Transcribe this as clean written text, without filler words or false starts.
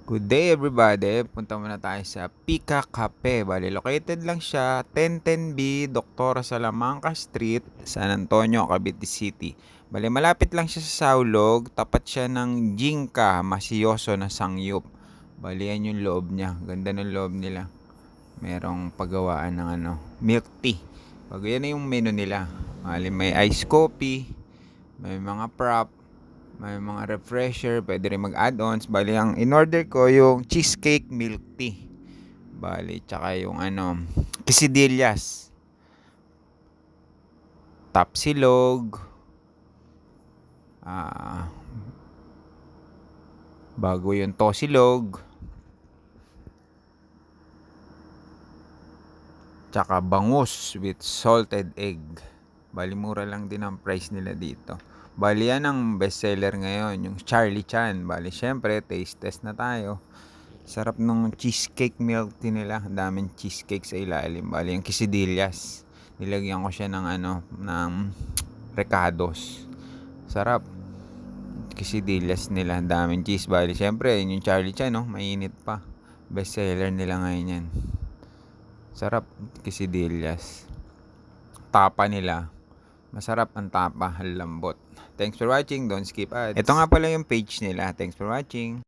Good day everybody, punta muna tayo sa Pika Cafe. Bali, located lang siya 1010B Dr. Salamanca Street, San Antonio, Cavite City. Bali, malapit lang siya sa Saulog, tapat siya ng Jinka, masiyoso na sangyup. Bali, yan yung loob niya, ganda ng loob nila. Merong paggawaan ng milk tea. Bago yan na yung menu nila. Bali, may iced coffee, may mga prop, may mga refresher, pwede rin mag-add-ons. Bali, ang in-order ko yung cheesecake milk tea. Bali, tsaka yung quesadillas. Tapsilog. Bago yung tosilog. Tsaka bangus with salted egg. Bali, mura lang din ang price nila dito. Bali, yan ang bestseller ngayon, yung Charlie Chan. Bali, syempre, taste test na tayo. Sarap nung cheesecake milk tea nila. Ang daming cheesecake sa ilalim. Bali, yung quesadillas. Nilagyan ko siya ng recados. Sarap. Quesadillas nila. Ang daming cheese. Bali, syempre, yung Charlie Chan, no? Mainit pa. Bestseller nila ngayon yan. Sarap. Quesadillas. Tapa nila. Masarap ang tapa, lambot. Thanks for watching. Don't skip ads. Ito nga pala yung page nila. Thanks for watching.